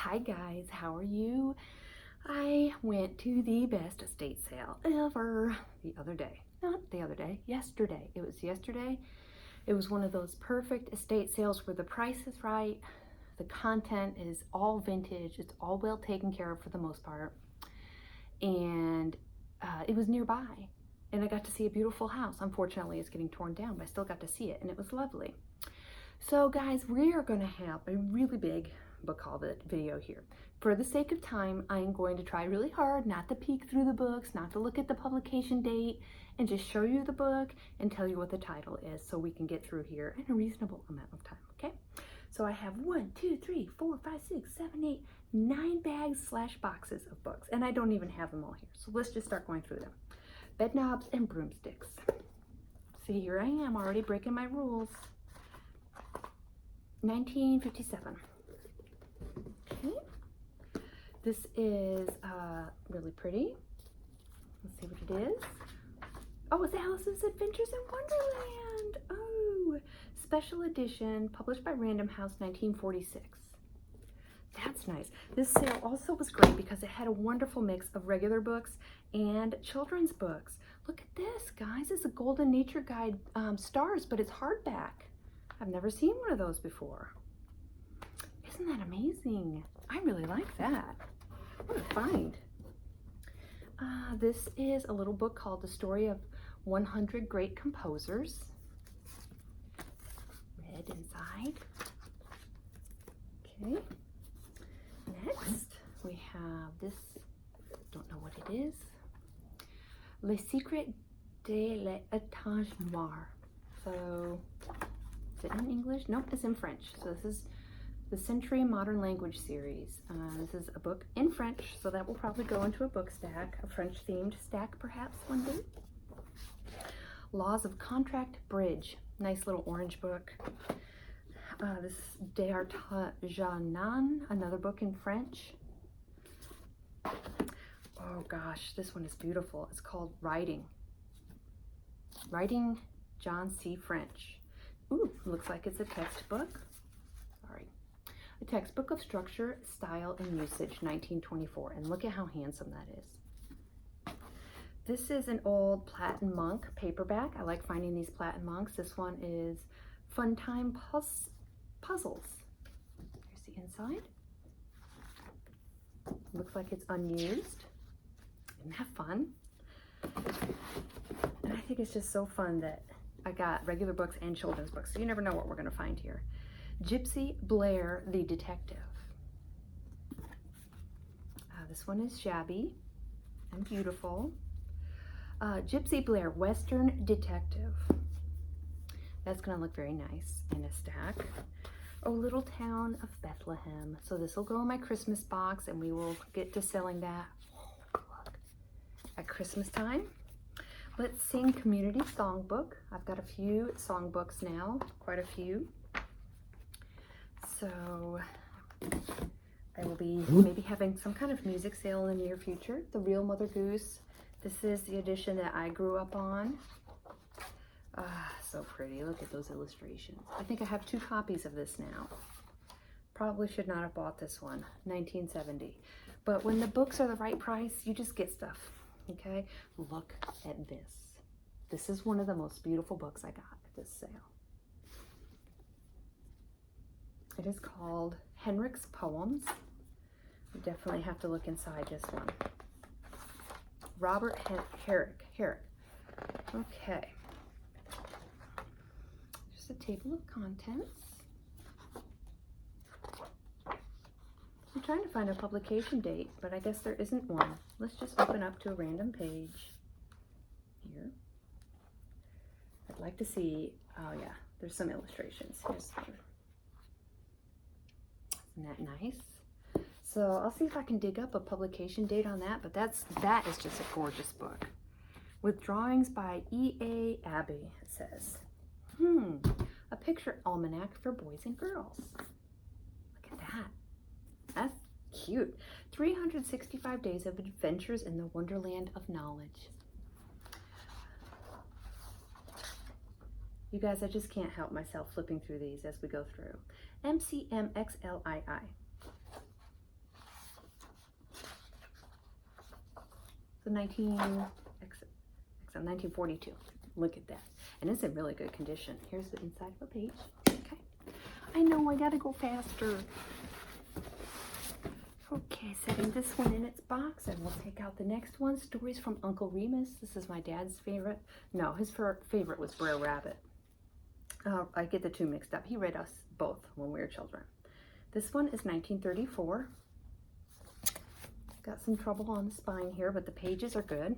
Hi guys, how are you? I went to the best estate sale ever the other day. Not the other day, yesterday. It was yesterday. It was one of those perfect estate sales where the price is right, the content is all vintage, it's all well taken care of for the most part, and it was nearby. And I got to see a beautiful house. Unfortunately, it's getting torn down, but I still got to see it, and it was lovely. So guys, we are going to have a really big book haul video here. For the sake of time, I'm going to try really hard not to peek through the books, not to look at the publication date, and just show you the book and tell you what the title is so we can get through here in a reasonable amount of time, okay? So I have 1, 2, 3, 4, 5, 6, 7, 8, 9 bags / boxes of books, and I don't even have them all here. So let's just start going through them. Bed knobs and broomsticks. See, here I am already breaking my rules. 1957. Okay. This is really pretty. Let's see what it is. Oh, it's Alice's Adventures in Wonderland. Oh, special edition, published by Random House, 1946. That's nice. This sale also was great because it had a wonderful mix of regular books and children's books. Look at this, guys. It's a Golden Nature Guide stars, but it's hardback. I've never seen one of those before. Isn't that amazing? I really like that. What a find. This is a little book called The Story of 100 Great Composers. Red inside. Okay. Next, we have this, don't know what it is. Les Secrets de l'Étage Noir. So, is it in English? Nope, it's in French. So this is the Century Modern Language series. This is a book in French, so that will probably go into a book stack, a French-themed stack perhaps one day. Laws of Contract Bridge. Nice little orange book. This is D'Artagnan, another book in French. Oh gosh, this one is beautiful. It's called Writing John C. French. Ooh, looks like it's a textbook. Sorry. A textbook of structure, style, and usage, 1924. And look at how handsome that is. This is an old Platten Monk paperback. I like finding these Platten Monks. This one is Fun Time Puzzles. Here's the inside. Looks like it's unused. Isn't that fun? And I think it's just so fun that I got regular books and children's books, so you never know what we're going to find here. Gypsy Blair, the Detective. This one is shabby and beautiful. Gypsy Blair, Western Detective. That's going to look very nice in a stack. Oh, Little Town of Bethlehem. So this will go in my Christmas box, and we will get to selling that at Christmas time. Let's Sing Community Songbook. I've got a few songbooks now, quite a few. So I will be maybe having some kind of music sale in the near future. The Real Mother Goose. This is the edition that I grew up on. So pretty. Look at those illustrations. I think I have 2 copies of this now. Probably should not have bought this one, 1970. But when the books are the right price, you just get stuff. Okay, look at this. This is one of the most beautiful books I got at this sale. It is called Henrik's Poems. You definitely have to look inside this one. Robert Herrick. Okay. Just a table of contents. I'm trying to find a publication date, but I guess there isn't one. Let's just open up to a random page here. I'd like to see, oh yeah, there's some illustrations. Here's one. Isn't that nice? So I'll see if I can dig up a publication date on that, but that is just a gorgeous book. With drawings by E.A. Abbey, it says. A picture almanac for boys and girls. Look at that. That's cute. 365 Days of Adventures in the Wonderland of Knowledge. You guys, I just can't help myself flipping through these as we go through. MCMXLII. 1942. Look at that. And it's in really good condition. Here's the inside of the page. Okay. I know, I gotta go faster. Okay, setting this one in its box, and we'll take out the next one. Stories from Uncle Remus. This is my dad's favorite. No, his favorite was Brer Rabbit. I get the two mixed up. He read us both when we were children. This one is 1934. Got some trouble on the spine here, but the pages are good.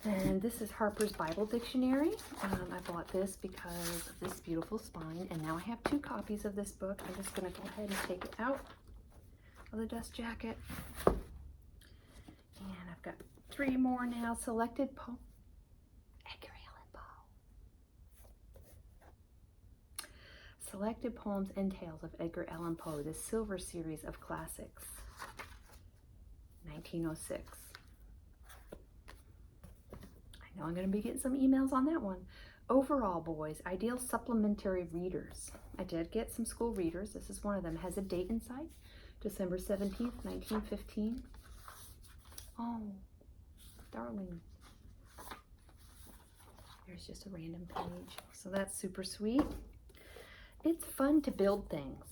And this is Harper's Bible Dictionary. I bought this because of this beautiful spine, and now I have 2 copies of this book. I'm just going to go ahead and take it out of the dust jacket. And I've got 3 more now. Selected poems. Edgar Allan Poe. Selected Poems and Tales of Edgar Allan Poe, the Silver Series of Classics, 1906. I know I'm going to be getting some emails on that one. Overall, boys, ideal supplementary readers. I did get some school readers. This is one of them. It has a date inside, December 17th, 1915. Oh, darling. There's just a random page. So that's super sweet. It's fun to build things.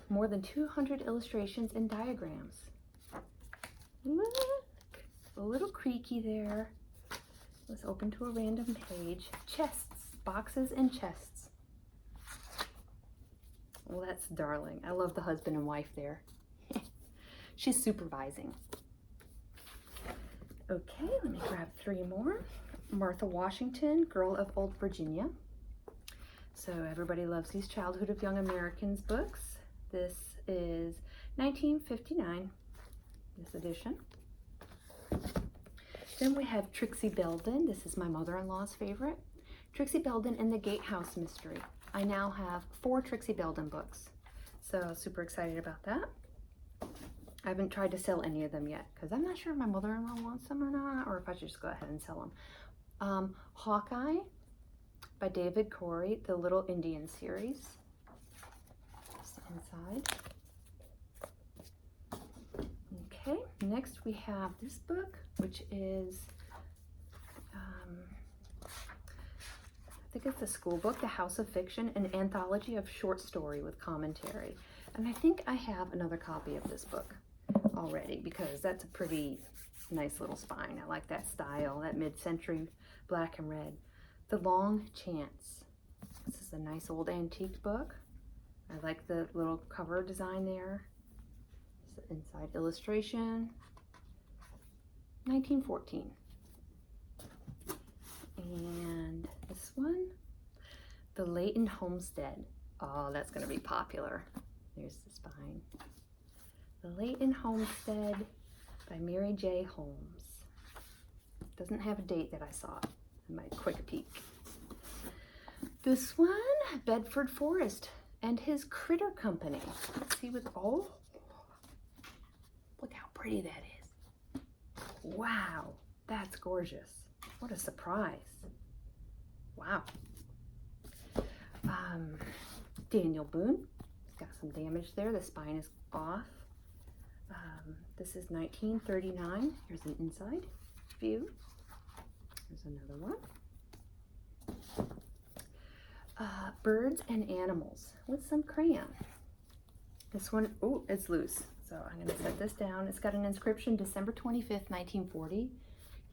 More than 200 illustrations and diagrams. Look, a little creaky there. Let's open to a random page. Chests, boxes and chests. Well, that's darling. I love the husband and wife there. She's supervising. Okay, let me grab 3 more. Martha Washington, Girl of Old Virginia. So everybody loves these Childhood of Young Americans books. This is 1959, this edition. Then we have Trixie Belden. This is my mother-in-law's favorite. Trixie Belden and the Gatehouse Mystery. I now have 4 Trixie Belden books, so super excited about that. I haven't tried to sell any of them yet because I'm not sure if my mother-in-law wants them or not, or if I should just go ahead and sell them. Hawkeye by David Corey, the Little Indian series. Just inside. Okay, next we have this book, which is, I think it's a school book, The House of Fiction, an anthology of short story with commentary. And I think I have another copy of this book already because that's a pretty nice little spine. I like that style, that mid-century black and red. The Long Chance. This is a nice old antique book. I like the little cover design there. It's the inside illustration. 1914. And this one, The Layton Homestead. Oh, that's going to be popular. There's the spine. The Layton Homestead by Mary J. Holmes. Doesn't have a date that I saw it. I might quick peek. This one, Bedford Forrest and His Critter Company. Let's see what, oh, look how pretty that is. Wow, that's gorgeous. What a surprise. Wow. Daniel Boone. Got some damage there. The spine is off. This is 1939. Here's an inside view. There's another one. Birds and Animals with some crayon. This one, oh, it's loose. So I'm going to set this down. It's got an inscription, December 25th, 1940.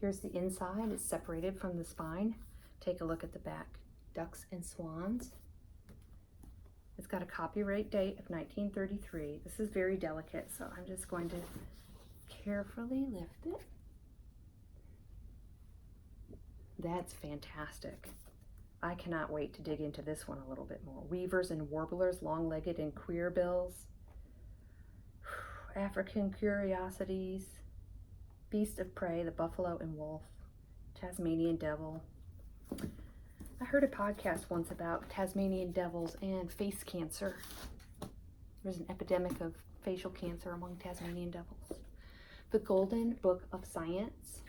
Here's the inside. It's separated from the spine. Take a look at the back. Ducks and swans. It's got a copyright date of 1933. This is very delicate, so I'm just going to carefully lift it. That's fantastic. I cannot wait to dig into this one a little bit more. Weavers and warblers, long-legged and queer bills. African curiosities. Beast of prey, the buffalo and wolf. Tasmanian devil. I heard a podcast once about Tasmanian devils and face cancer. There's an epidemic of facial cancer among Tasmanian devils. The Golden Book of Science.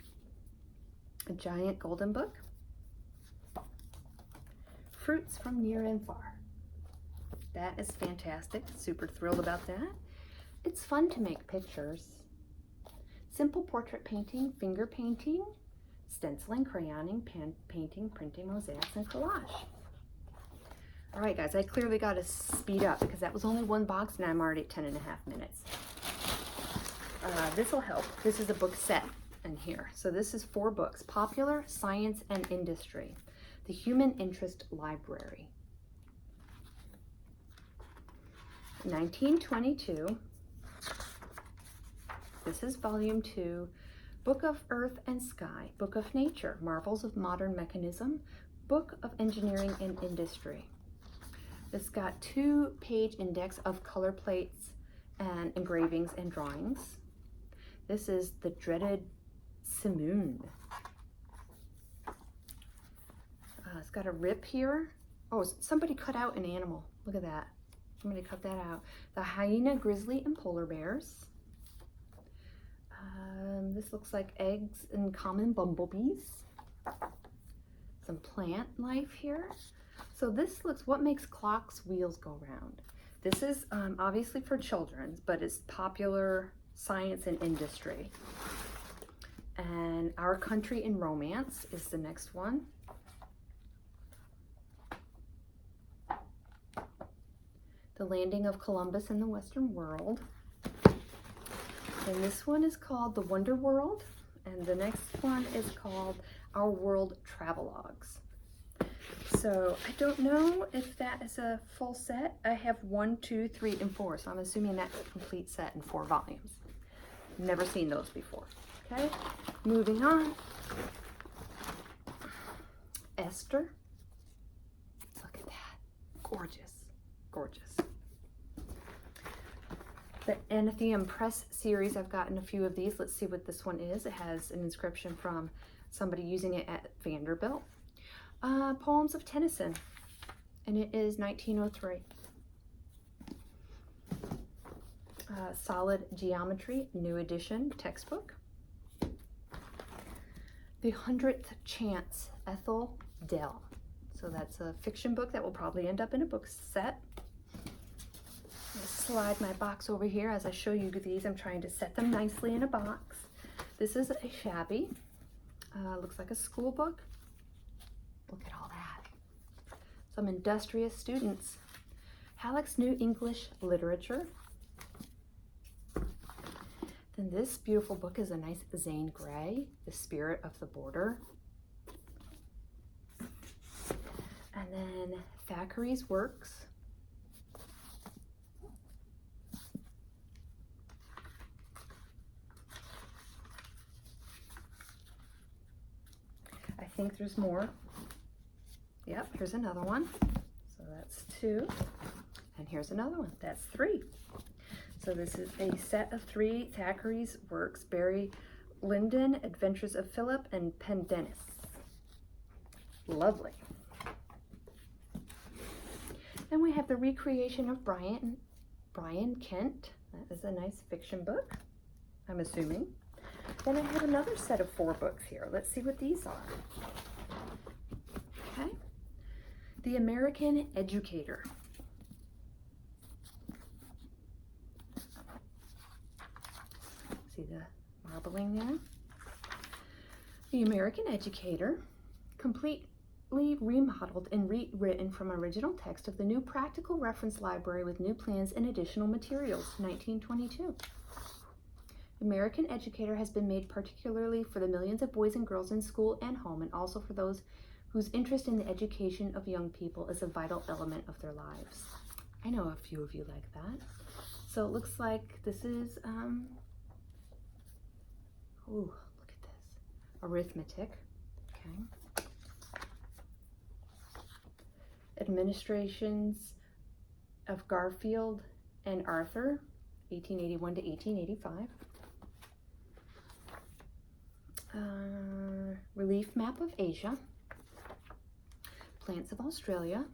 A giant golden book. Fruits from Near and Far. That is fantastic. Super thrilled about that. It's fun to make pictures. Simple portrait painting, finger painting, stenciling, crayoning, pen painting, printing, mosaics, and collage. All right, guys, I clearly got to speed up because that was only one box and I'm already at 10.5 minutes. This will help. This is a book set in here. So this is 4 books: Popular, Science, and Industry. The Human Interest Library. 1922. This is volume 2. Book of Earth and Sky, Book of Nature, Marvels of Modern Mechanism, Book of Engineering and Industry. It's got 2-page index of color plates and engravings and drawings. This is the dreaded simoon. It's got a rip here. Oh, somebody cut out an animal. Look at that. Somebody cut that out. The hyena, grizzly, and polar bears. This looks like eggs and common bumblebees. Some plant life here. So this looks, what makes clocks' wheels go round? This is obviously for children, but it's Popular, Science, and Industry. And Our Country in Romance is the next one. The Landing of Columbus in the Western World. And this one is called The Wonder World, and the next one is called Our World Travelogues. So I don't know if that is a full set. I have 1, 2, 3, and 4, so I'm assuming that's a complete set in 4 volumes. Never seen those before. Okay, moving on. Esther. Look at that. Gorgeous, gorgeous. The Anatheum Press series, I've gotten a few of these. Let's see what this one is. It has an inscription from somebody using it at Vanderbilt. Poems of Tennyson, and it is 1903. Solid Geometry, new edition textbook. The 100th Chance, Ethel Dell. So that's a fiction book that will probably end up in a book set. Slide my box over here as I show you these. I'm trying to set them nicely in a box. This is a shabby, looks like a school book. Look at all that. Some industrious students. Halleck's New English Literature. Then this beautiful book is a nice Zane Grey, The Spirit of the Border. And then Thackeray's Works. I think there's more. Yep, here's another one. So that's 2. And here's another one. That's 3. So this is a set of 3 Thackeray's Works. Barry Lyndon, Adventures of Philip, and Pendennis. Lovely. Then we have The Recreation of Brian Kent. That is a nice fiction book, I'm assuming. Then I have another set of 4 books here. Let's see what these are. Okay. The American Educator. See the marbling there? The American Educator, completely remodeled and rewritten from original text of the new Practical Reference Library with new plans and additional materials, 1922. American Educator has been made particularly for the millions of boys and girls in school and home, and also for those whose interest in the education of young people is a vital element of their lives. I know a few of you like that. So it looks like this is, ooh, look at this. Arithmetic, okay. Administrations of Garfield and Arthur, 1881 to 1885. Relief Map of Asia, Plants of Australia,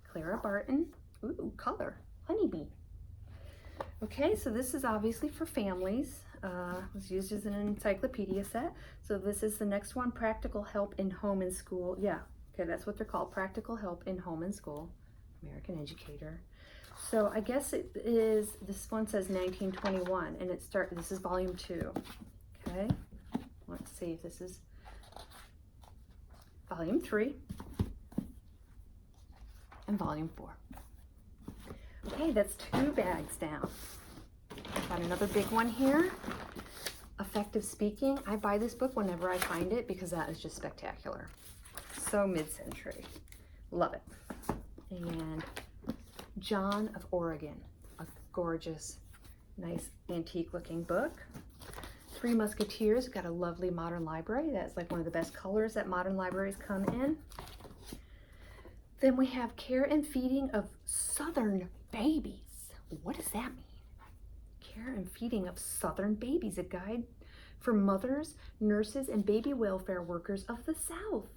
Clara Barton, ooh, color, honeybee. Okay, so this is obviously for families. It was used as an encyclopedia set. So this is the next one, Practical Help in Home and School. Yeah, okay, that's what they're called, Practical Help in Home and School, American Educator. So I guess it is, this one says 1921, and this is volume 2. Okay, let's see if this is volume 3 and volume 4. Okay, that's 2 bags down. I've got another big one here. Effective Speaking. I buy this book whenever I find it because that is just spectacular. So mid-century. Love it. And John of Oregon. A gorgeous, nice, antique-looking book. Three Musketeers. Got a lovely modern library. That's like one of the best colors that modern libraries come in. Then we have Care and Feeding of Southern Babies. What does that mean? Care and Feeding of Southern Babies, a guide for mothers, nurses, and baby welfare workers of the South.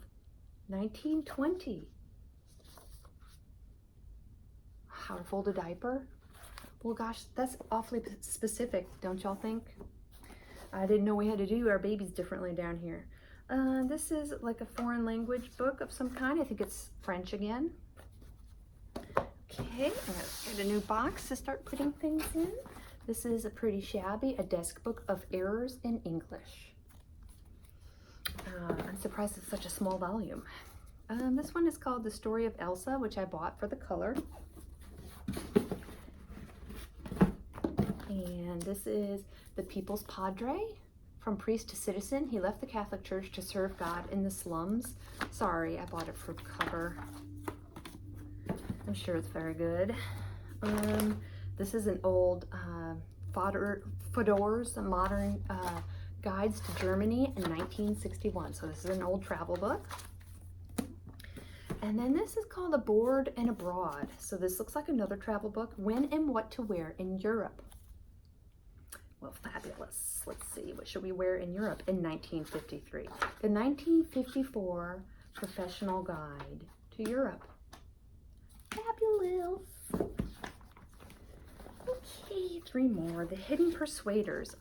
1920. How to fold a diaper? Well, gosh, that's awfully specific, don't y'all think? I didn't know we had to do our babies differently down here. This is like a foreign language book of some kind. I think it's French again. Okay, let's get a new box to start putting things in. This is a pretty shabby, a desk book of errors in English. I'm surprised it's such a small volume. This one is called The Story of Elsa, which I bought for the color. And this is The People's Padre, From Priest to Citizen. He left the Catholic Church to serve God in the slums. Sorry, I bought it for cover. I'm sure it's very good. This is an old Fodor's Modern Guides to Germany in 1961. So this is an old travel book. And then this is called Aboard and Abroad. So this looks like another travel book. When and What to Wear in Europe. Well, fabulous. Let's see, what should we wear in Europe in 1953? The 1954 Professional Guide to Europe. Fabulous. Okay, 3 more. The Hidden Persuaders.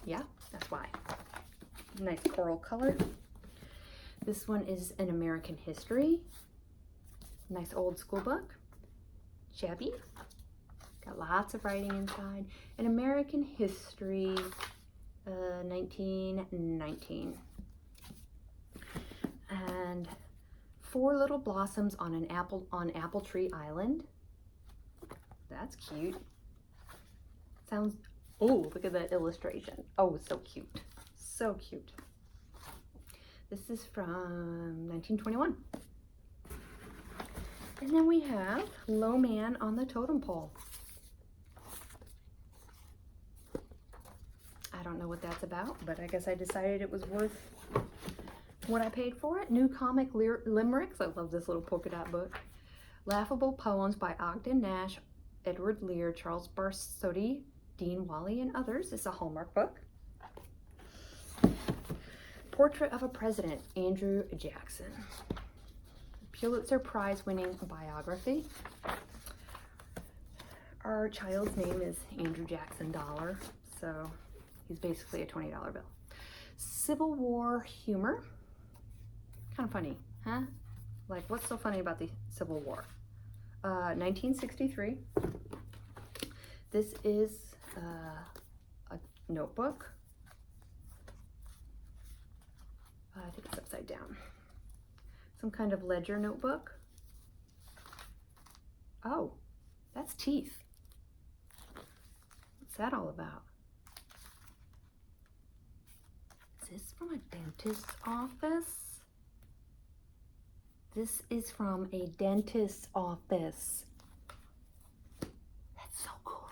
Yeah, that's why. Nice coral color. This one is an American history. Nice old school book. Shabby. Got lots of writing inside. An American history, 1919. And 4 Little Blossoms on Apple Tree Island. That's cute. Sounds, oh, look at that illustration. Oh, it's so cute. So cute. This is from 1921. And then we have Low Man on the Totem Pole. I don't know what that's about, but I guess I decided it was worth what I paid for it. New Comic Limericks. I love this little polka dot book. Laughable Poems by Ogden Nash, Edward Lear, Charles Barsotti, Dean Wally, and others. It's a Hallmark book. Portrait of a President, Andrew Jackson. Pulitzer Prize winning biography. Our child's name is Andrew Jackson Dollar, so he's basically a $20 bill. Civil War humor. Kind of funny, huh? Like, what's so funny about the Civil War? 1963. This is a notebook. I think it's upside down. Some kind of ledger notebook. Oh, that's teeth. What's that all about? Is this from a dentist's office? This is from a dentist's office. That's so cool.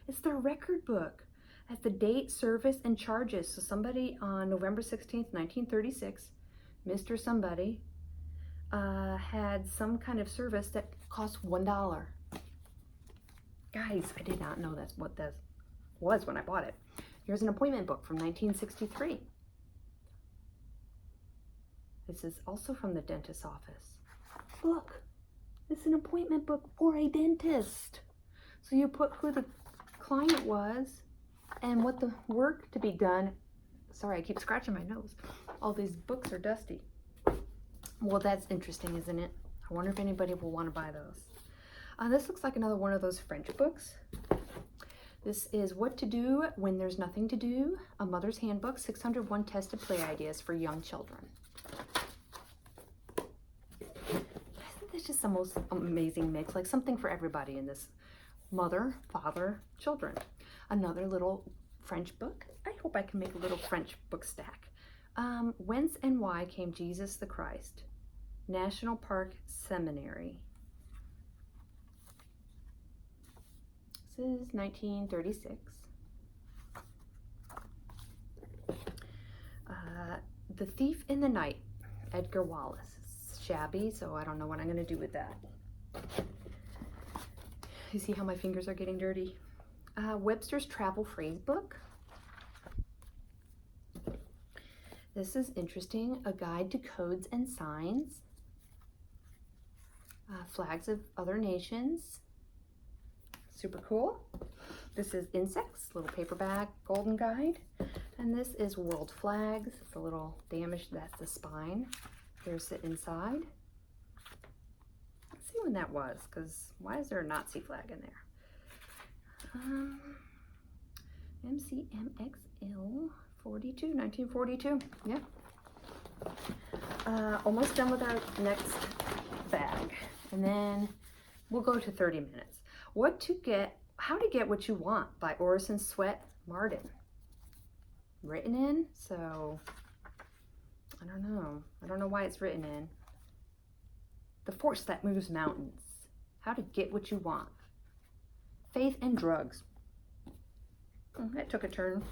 It's their record book. At the date, service, and charges. So somebody on November 16th, 1936, Mr. Somebody, had some kind of service that cost $1. Guys, I did not know that's what that was when I bought it. Here's an appointment book from 1963. This is also from the dentist's office. Look, it's an appointment book for a dentist. So you put who the client was and what the work to be done. Sorry, I keep scratching my nose. All these books are dusty. Well, that's interesting, isn't it? I wonder if anybody will want to buy those. This looks like another one of those French books. This is What to Do When There's Nothing to Do, a Mother's Handbook, 601 Tested Play Ideas for Young Children. I think that's just the most amazing mix, like something for everybody in this. Mother, father, children. Another little French book. I hope I can make a little French book stack. Whence and Why Came Jesus the Christ? National Park Seminary. This is 1936. The Thief in the Night, Edgar Wallace. It's shabby, so I don't know what I'm going to do with that. You see how my fingers are getting dirty? Webster's Travel Phrase Book. This is interesting. A Guide to Codes and Signs. Flags of Other Nations. Super cool. This is Insects, little paperback golden guide. And this is World Flags. It's a little damaged, that's the spine. Here's the inside. Let's see when that was, because why is there a Nazi flag in there? MCMXL 42, 1942, yeah. Almost done with our next bag. And then we'll go to 30 minutes. How to Get What You Want by Orison Swett Martin. Written in, so I don't know why it's written in. The Force That Moves Mountains. How to Get What You Want. Faith and Drugs. That took a turn.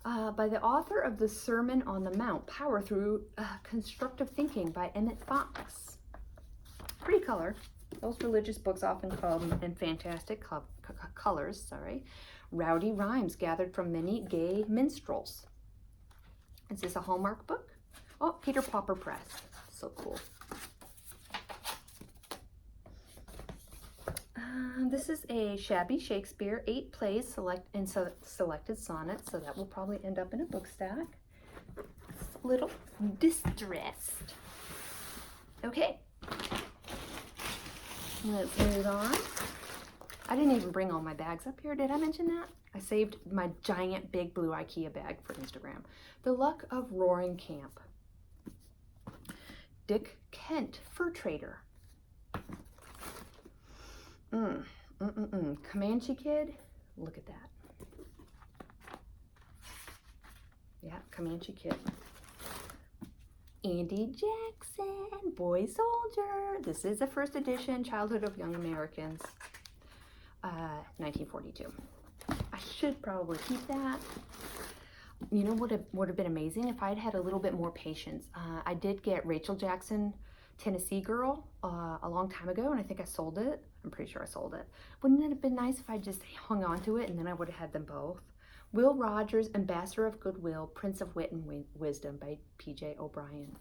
By the author of The Sermon on the Mount, Power Through Constructive Thinking by Emmett Fox. Pretty color. Those religious books often come in fantastic colors, Rowdy rhymes gathered from many gay minstrels. Is this a Hallmark book? Oh, Peter Popper Press. So cool. This is a shabby Shakespeare, 8 plays selected sonnets, so that will probably end up in a book stack. It's a little distressed. Okay. Let's move on. I didn't even bring all my bags up here. Did I mention that? I saved my giant big blue IKEA bag for Instagram. The Luck of Roaring Camp. Dick Kent, Fur Trader. Comanche Kid. Look at that. Yeah, Comanche Kid. Andy Jackson, Boy Soldier. This is the first edition, Childhood of Young Americans, 1942. I should probably keep that. You know what would have been amazing if I'd had a little bit more patience. I did get Rachel Jackson, Tennessee Girl, a long time ago, and I think I sold it. I'm pretty sure I sold it. Wouldn't it have been nice if I just hung on to it and then I would have had them both? Will Rogers, Ambassador of Goodwill, Prince of Wit and Wisdom by P.J. O'Brien.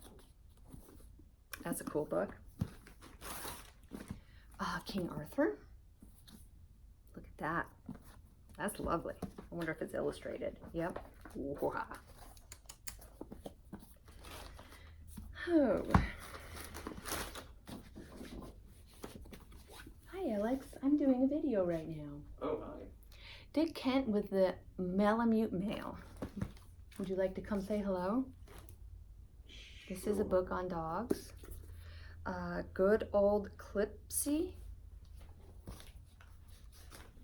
That's a cool book. King Arthur. Look at that. That's lovely. I wonder if it's illustrated. Yep. Wow. Oh. Hi, Alex. I'm doing a video right now. Oh, hi. Dick Kent with the Malamute Mail. Would you like to come say hello? Sure. This is a book on dogs. Good Old Clipsy.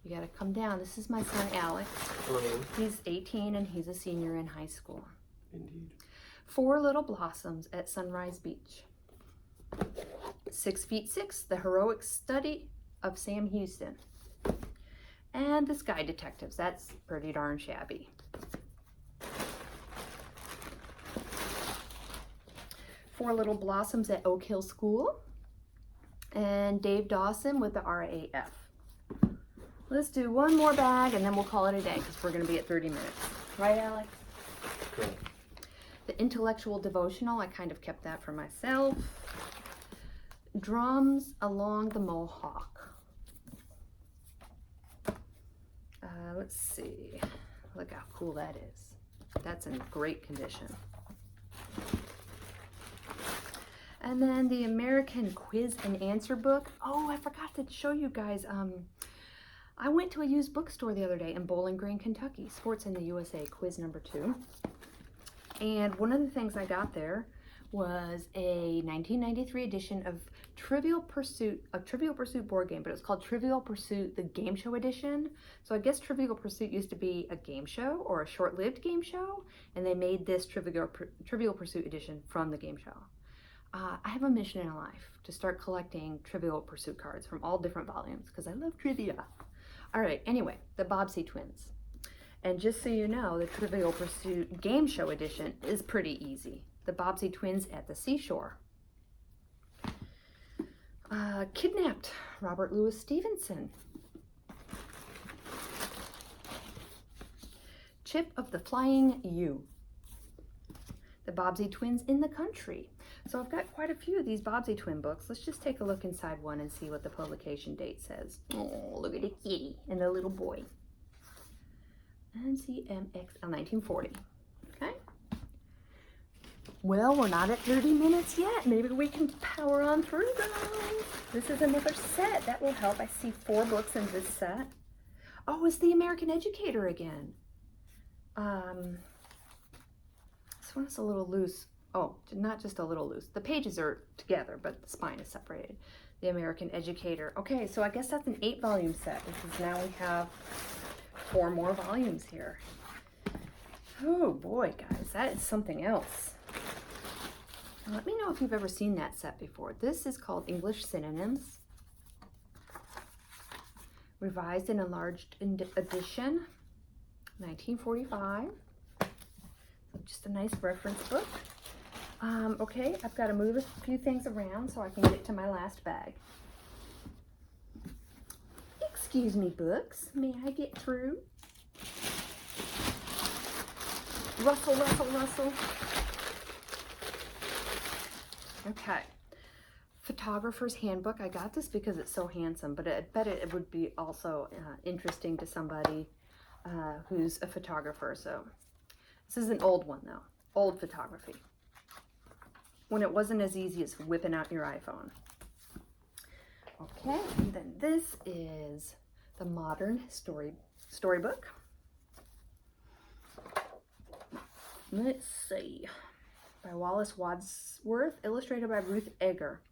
You gotta come down. This is my son Alex. Hello. He's 18 and he's a senior in high school. Indeed. 4 Little Blossoms at Sunrise Beach. 6 Feet 6, The Heroic Study of Sam Houston. And the Sky Detectives. That's pretty darn shabby. 4 Little Blossoms at Oak Hill School. And Dave Dawson with the RAF. Let's do one more bag and then we'll call it a day because we're going to be at 30 minutes. Right, Alex? Good. The Intellectual Devotional, I kind of kept that for myself. Drums Along the Mohawk. Let's see. Look how cool that is. That's in great condition. And then the American Quiz and Answer book. Oh, I forgot to show you guys. I went to a used bookstore the other day in Bowling Green, Kentucky. Sports in the USA, quiz number 2. And one of the things I got there was a 1993 edition of Trivial Pursuit, a Trivial Pursuit board game, but it was called Trivial Pursuit, the game show edition. So I guess Trivial Pursuit used to be a game show or a short-lived game show, and they made this Trivial Pursuit edition from the game show. I have a mission in life to start collecting Trivial Pursuit cards from all different volumes because I love trivia. All right, anyway, the Bobbsey twins. And just so you know, the Trivial Pursuit Game Show Edition is pretty easy. The Bobbsey twins at the seashore. Kidnapped, Robert Louis Stevenson. Chip of the Flying U. The Bobbsey twins in the country. So I've got quite a few of these Bobbsey twin books. Let's just take a look inside one and see what the publication date says. Oh, look at the kitty and the little boy. NCMXL 1940. Okay. Well, we're not at 30 minutes yet. Maybe we can power on through those. This is another set. That will help. I see 4 books in this set. Oh, it's the American Educator again. This one is a little loose. Oh, not just a little loose. The pages are together, but the spine is separated. The American Educator. Okay, so I guess that's an 8-volume set, because now we have 4 more volumes here. Oh boy, guys, that is something else. Let me know if you've ever seen that set before. This is called English Synonyms. Revised and enlarged edition, 1945. So just a nice reference book. Okay, I've got to move a few things around so I can get to my last bag. Excuse me, books. May I get through? Rustle, rustle, rustle. Okay. Photographer's Handbook. I got this because it's so handsome, but I bet it would be also interesting to somebody who's a photographer. So this is an old one, though. Old photography. When it wasn't as easy as whipping out your iPhone. Okay, and then this is the Modern Storybook. Let's see. By Wallace Wadsworth, illustrated by Ruth Egger.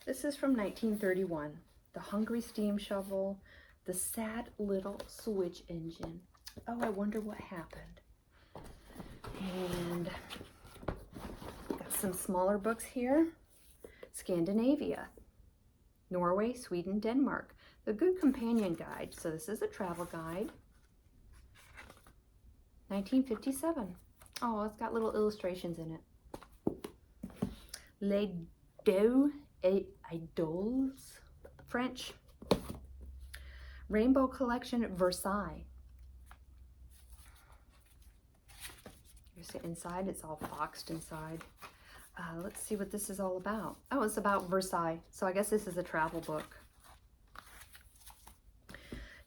This is from 1931. The Hungry Steam Shovel, The Sad Little Switch Engine. Oh, I wonder what happened. And got some smaller books here. Scandinavia, Norway, Sweden, Denmark. The Good Companion Guide. So this is a travel guide. 1957. Oh, it's got little illustrations in it. Les Deux Idoles, French. Rainbow Collection, Versailles. You see inside, it's all boxed inside. Let's see what this is all about. Oh, it's about Versailles. So I guess this is a travel book.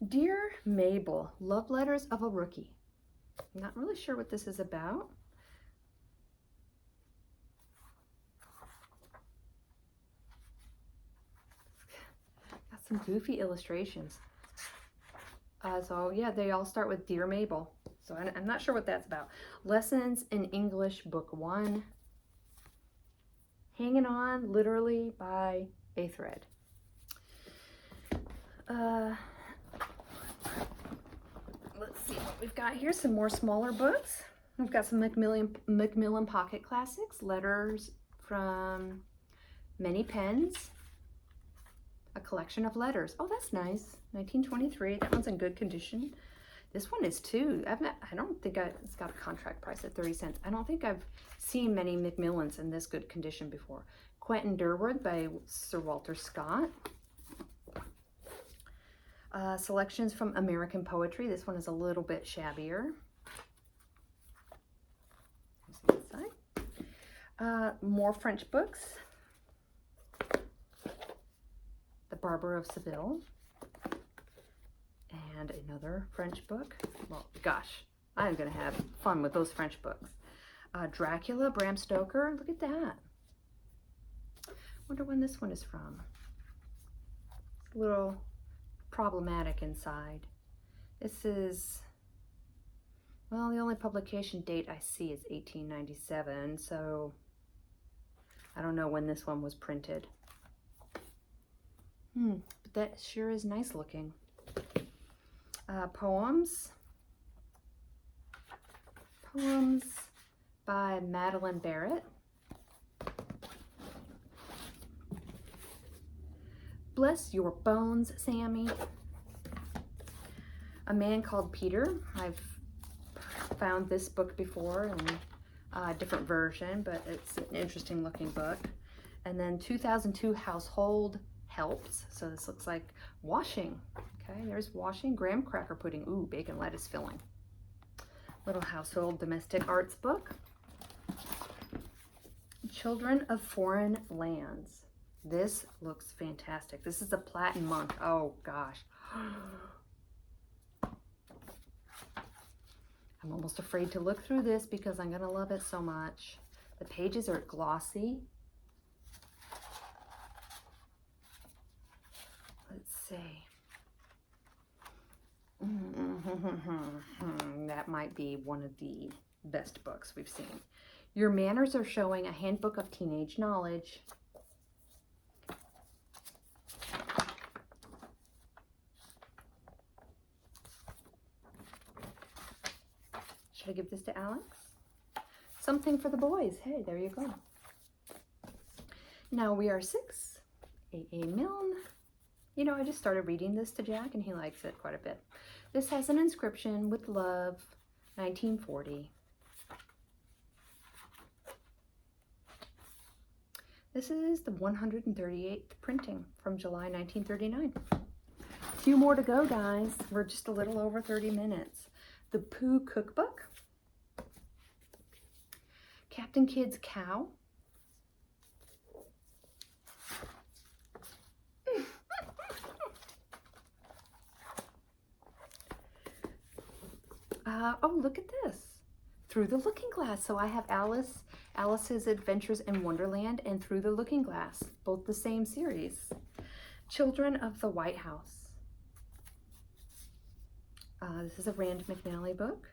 Dear Mabel, Love Letters of a Rookie. I'm not really sure what this is about. Got some goofy illustrations. So yeah, they all start with Dear Mabel. So I'm not sure what that's about. Lessons in English, Book 1. Hanging on, literally, by a thread. Let's see what we've got here. Some more smaller books. We've got some Macmillan Pocket Classics. Letters from Many Pens. A collection of letters. Oh, that's nice. 1923. That one's in good condition. This one is too. I don't think it's got a contract price at 30 cents. I don't think I've seen many Macmillans in this good condition before. Quentin Durward by Sir Walter Scott. Selections from American Poetry. This one is a little bit shabbier. More French books. The Barber of Seville. And another French book. Well, gosh, I'm going to have fun with those French books. Dracula, Bram Stoker. Look at that. Wonder when this one is from. It's a little problematic inside. This is, well, the only publication date I see is 1897, so I don't know when this one was printed. But that sure is nice looking. Poems by Madeline Barrett. Bless your bones, Sammy. A Man Called Peter. I've found this book before in a different version, but it's an interesting looking book. And then 2002 Household Helps. So this looks like washing. Okay, there's washing. Graham cracker pudding. Ooh, bacon lettuce filling. Little household domestic arts book. Children of Foreign Lands. This looks fantastic. This is a Platin Monk. Oh gosh. I'm almost afraid to look through this because I'm gonna love it so much. The pages are glossy. Let's see. That might be one of the best books we've seen. Your Manners Are Showing, a Handbook of Teenage Knowledge. Should I give this to Alex? Something for the boys. Hey, there you go. Now We Are Six, A.A. Milne. You know, I just started reading this to Jack and he likes it quite a bit. This has an inscription, with love, 1940. This is the 138th printing from July 1939. A few more to go, guys. We're just a little over 30 minutes. The Pooh Cookbook. Captain Kidd's Cow. Oh, look at this. Through the Looking Glass. So I have Alice's Adventures in Wonderland and Through the Looking Glass, both the same series. Children of the White House. This is a Rand McNally book,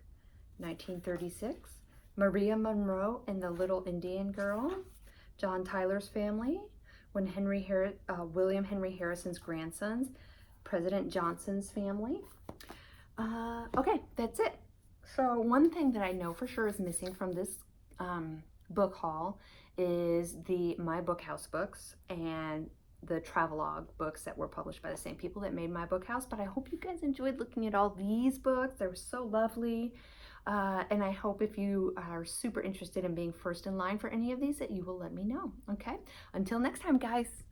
1936. Maria Monroe and the Little Indian Girl. John Tyler's Family. When William Henry Harrison's Grandsons. President Johnson's Family. Okay, that's it. So one thing that I know for sure is missing from this book haul is the My Book House books and the travelogue books that were published by the same people that made My Book House. But I hope you guys enjoyed looking at all these books. They were so lovely. And I hope if you are super interested in being first in line for any of these that you will let me know. Okay? Until next time, guys.